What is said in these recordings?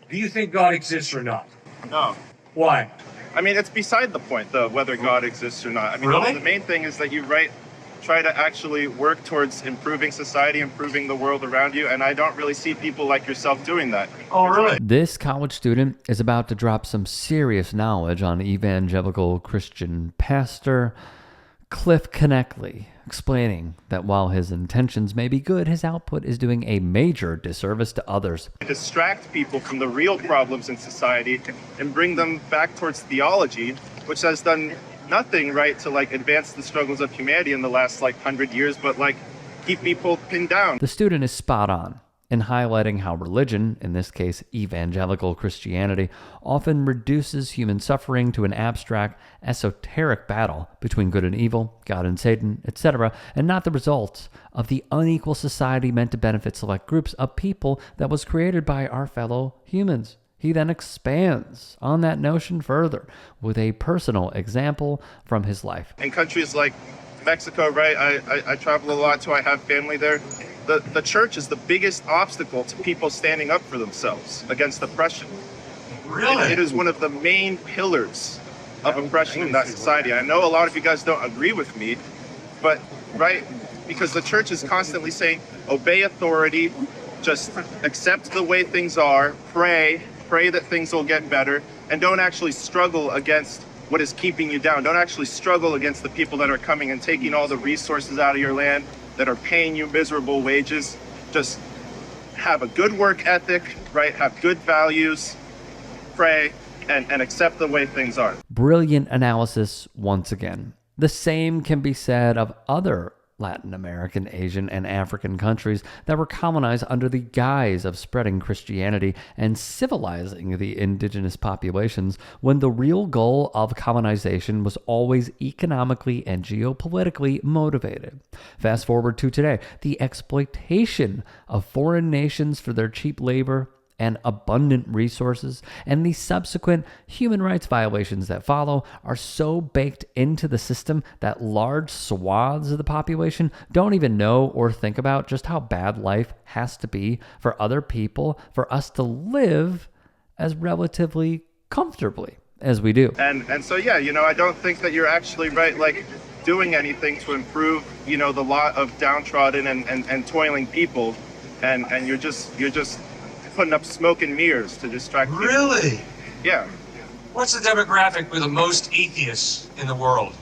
Do you think God exists or not? No. Why? I mean, it's beside the point, though, whether God exists or not. I mean, Really? the main thing is that you try to actually work towards improving society, improving the world around you, and I don't really see people like yourself doing that. Oh, really? This college student is about to drop some serious knowledge on evangelical Christian pastor Cliffe Knechtle, explaining that while his intentions may be good, his output is doing a major disservice to others. Distract people from the real problems in society and bring them back towards theology, which has done nothing right to advance the struggles of humanity in the last 100 years, but keep people pinned down. The student is spot on in highlighting how religion, in this case evangelical Christianity, often reduces human suffering to an abstract, esoteric battle between good and evil, God and Satan, etc., and not the results of the unequal society meant to benefit select groups of people that was created by our fellow humans. He then expands on that notion further with a personal example from his life. In countries like Mexico, right, I travel a lot, so I have family there. The church is the biggest obstacle to people standing up for themselves against oppression. Really? It is one of the main pillars of oppression in that society. I know a lot of you guys don't agree with me, but, right, because the church is constantly saying, obey authority, just accept the way things are, pray that things will get better, and don't actually struggle against what is keeping you down. Don't actually struggle against the people that are coming and taking all the resources out of your land, that are paying you miserable wages. Just have a good work ethic, right? Have good values, pray, and accept the way things are. Brilliant analysis once again. The same can be said of other Latin American, Asian, and African countries that were colonized under the guise of spreading Christianity and civilizing the indigenous populations, when the real goal of colonization was always economically and geopolitically motivated. Fast forward to today, the exploitation of foreign nations for their cheap labor and abundant resources, and the subsequent human rights violations that follow are so baked into the system that large swaths of the population don't even know or think about just how bad life has to be for other people for us to live as relatively comfortably as we do. And so, yeah, I don't think that you're actually, right, doing anything to improve, the lot of downtrodden and toiling people, and you're just putting up smoke and mirrors to distract people. Really? Yeah. What's the demographic with the most atheists in the world?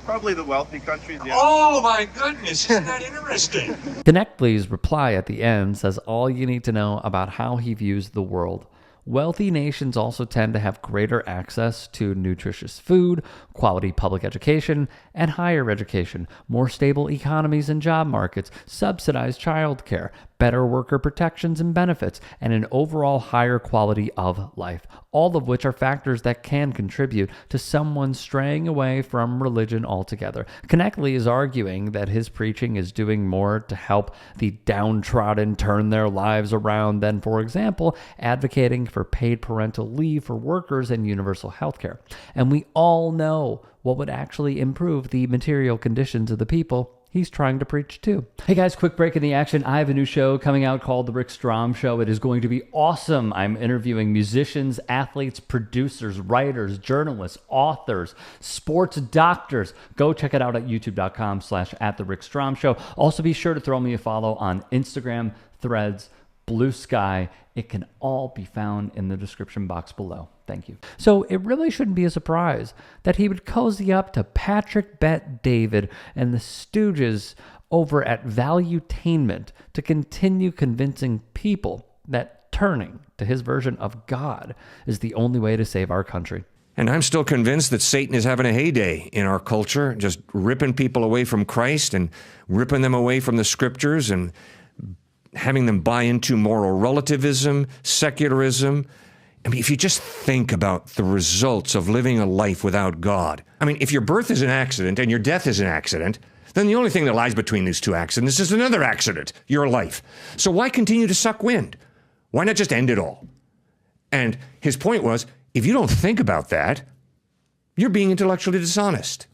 Probably the wealthy countries, yeah. Oh my goodness, isn't that interesting? Knechtle's reply at the end says all you need to know about how he views the world. Wealthy nations also tend to have greater access to nutritious food, quality public education, and higher education, more stable economies and job markets, subsidized childcare, better worker protections and benefits, and an overall higher quality of life, all of which are factors that can contribute to someone straying away from religion altogether. Knechtle is arguing that his preaching is doing more to help the downtrodden turn their lives around than, for example, advocating for paid parental leave for workers and universal health care. And we all know what would actually improve the material conditions of the people he's trying to preach to. Hey guys, quick break in the action. I have a new show coming out called The Rick Strom Show. It is going to be awesome. I'm interviewing musicians, athletes, producers, writers, journalists, authors, sports doctors. Go check it out at youtube.com/@TheRickStromShow. Also be sure to throw me a follow on Instagram, Threads, Blue Sky. It can all be found in the description box below. Thank you. So it really shouldn't be a surprise that he would cozy up to Patrick Bet David and the Stooges over at Valuetainment to continue convincing people that turning to his version of God is the only way to save our country. And I'm still convinced that Satan is having a heyday in our culture, just ripping people away from Christ and ripping them away from the scriptures and having them buy into moral relativism, secularism. I mean, if you just think about the results of living a life without God. I mean, if your birth is an accident and your death is an accident, then the only thing that lies between these two accidents is another accident, your life. So why continue to suck wind? Why not just end it all? And his point was, if you don't think about that, you're being intellectually dishonest.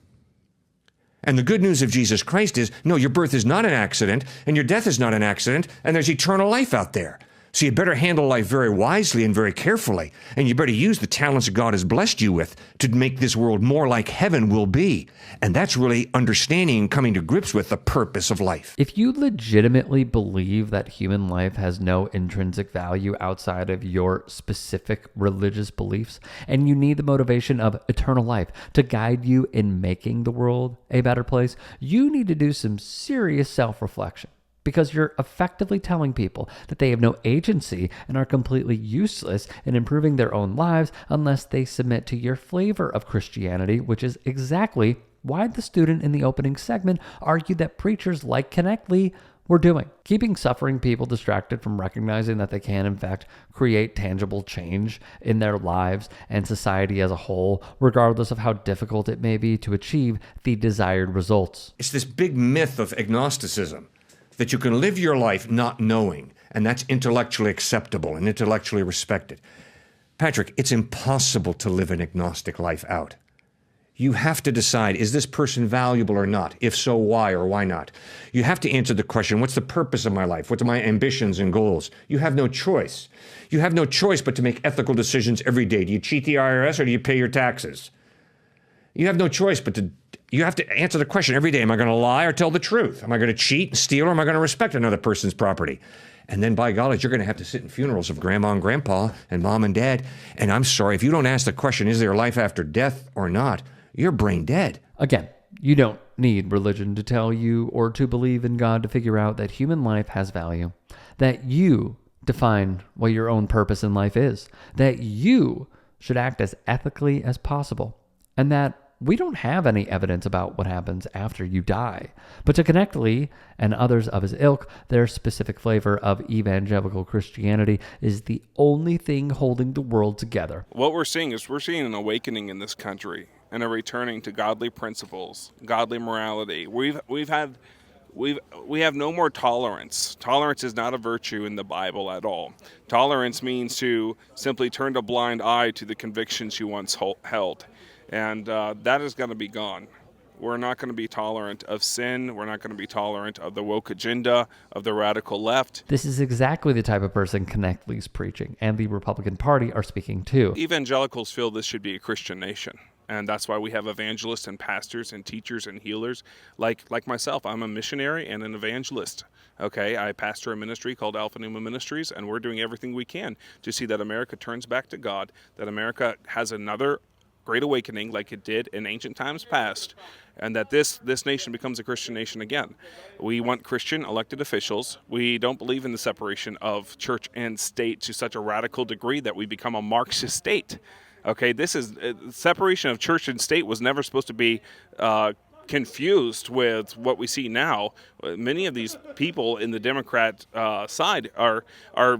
And the good news of Jesus Christ is, no, your birth is not an accident, and your death is not an accident, and there's eternal life out there. So you better handle life very wisely and very carefully, and you better use the talents that God has blessed you with to make this world more like heaven will be. And that's really understanding and coming to grips with the purpose of life. If you legitimately believe that human life has no intrinsic value outside of your specific religious beliefs, and you need the motivation of eternal life to guide you in making the world a better place, you need to do some serious self-reflection. Because you're effectively telling people that they have no agency and are completely useless in improving their own lives unless they submit to your flavor of Christianity, which is exactly why the student in the opening segment argued that preachers like Knechtle were doing. Keeping suffering people distracted from recognizing that they can, in fact, create tangible change in their lives and society as a whole, regardless of how difficult it may be to achieve the desired results. It's this big myth of agnosticism, that you can live your life not knowing, and that's intellectually acceptable and intellectually respected. Patrick, it's impossible to live an agnostic life out. You have to decide, is this person valuable or not? If so, why or why not? You have to answer the question, what's the purpose of my life? What are my ambitions and goals? You have no choice. You have no choice but to make ethical decisions every day. Do you cheat the IRS or do you pay your taxes? You have no choice but you have to answer the question every day. Am I going to lie or tell the truth? Am I going to cheat and steal, or am I going to respect another person's property? And then, by golly, you're going to have to sit in funerals of grandma and grandpa and mom and dad. And I'm sorry, if you don't ask the question, is there life after death or not, you're brain dead. Again, you don't need religion to tell you or to believe in God to figure out that human life has value, that you define what your own purpose in life is, that you should act as ethically as possible, and that we don't have any evidence about what happens after you die. But to Knechtle and others of his ilk, their specific flavor of evangelical Christianity is the only thing holding the world together. What we're seeing is an awakening in this country and a returning to godly principles, godly morality. We have no more tolerance. Tolerance is not a virtue in the Bible at all. Tolerance means to simply turn a blind eye to the convictions you once held. And that is going to be gone. We're not going to be tolerant of sin. We're not going to be tolerant of the woke agenda, of the radical left. This is exactly the type of person Knechtle's preaching and the Republican Party are speaking to. Evangelicals feel this should be a Christian nation. And that's why we have evangelists and pastors and teachers and healers like myself. I'm a missionary and an evangelist. Okay, I pastor a ministry called Alpha Numa Ministries, and we're doing everything we can to see that America turns back to God, that America has another great awakening like it did in ancient times past, and that this nation becomes a Christian nation again. We want Christian elected officials. We don't believe in the separation of church and state to such a radical degree that we become a Marxist state. Okay, this is separation of church and state was never supposed to be confused with what we see now. Many of these people in the Democrat side are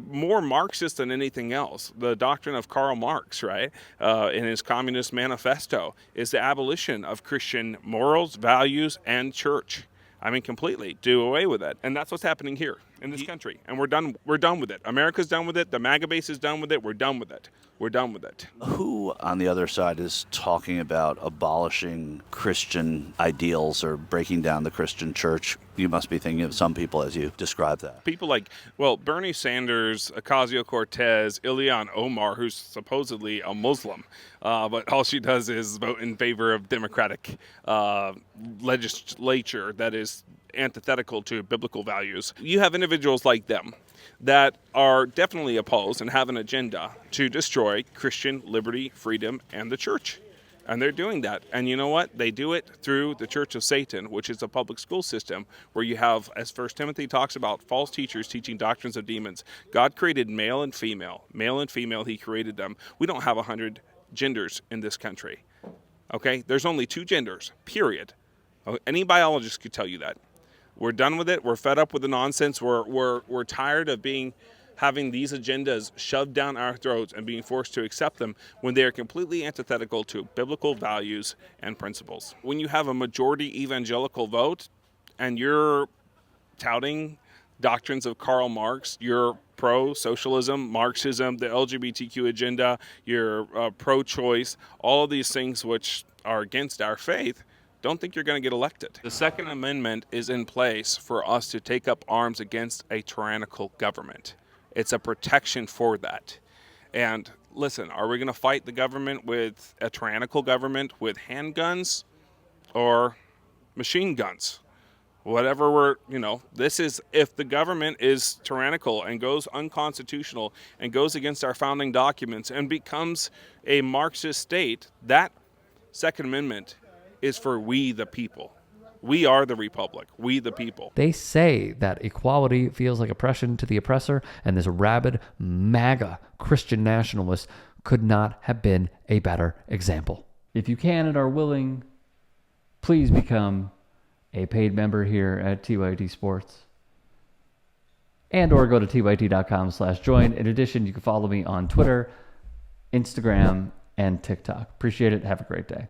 more Marxist than anything else. The doctrine of Karl Marx, right, in his Communist Manifesto, is the abolition of Christian morals, values, and church. I mean, completely do away with it. And that's what's happening here in this country. And we're done with it. America's done with it. The MAGA base is done with it. We're done with it. We're done with it. Who on the other side is talking about abolishing Christian ideals or breaking down the Christian church? You must be thinking of some people as you describe that. People like, Bernie Sanders, Ocasio-Cortez, Ilhan Omar, who's supposedly a Muslim, but all she does is vote in favor of Democratic legislature that is antithetical to biblical values. You have individuals like them that are definitely opposed and have an agenda to destroy Christian liberty, freedom, and the church. And they're doing that. And you know what? They do it through the Church of Satan, which is a public school system where you have, as 1 Timothy talks about, false teachers teaching doctrines of demons. God created male and female. Male and female, he created them. We don't have 100 genders in this country. Okay? There's only 2 genders, period. Any biologist could tell you that. We're done with it. We're fed up with the nonsense. We're tired of having these agendas shoved down our throats and being forced to accept them when they are completely antithetical to biblical values and principles. When you have a majority evangelical vote and you're touting doctrines of Karl Marx, you're pro-socialism, Marxism, the LGBTQ agenda, you're pro-choice, all of these things which are against our faith, don't think you're going to get elected. The Second Amendment is in place for us to take up arms against a tyrannical government. It's a protection for that. And listen, are we going to fight the government with a tyrannical government with handguns or machine guns? Whatever this is, if the government is tyrannical and goes unconstitutional and goes against our founding documents and becomes a Marxist state, that Second Amendment is for we the people. We are the republic, we the people. They say that equality feels like oppression to the oppressor, and this rabid MAGA Christian nationalist could not have been a better example. If you can and are willing, please become a paid member here at TYT Sports, and or go to tyt.com/join. In addition, you can follow me on Twitter, Instagram, and TikTok. Appreciate it. Have a great day.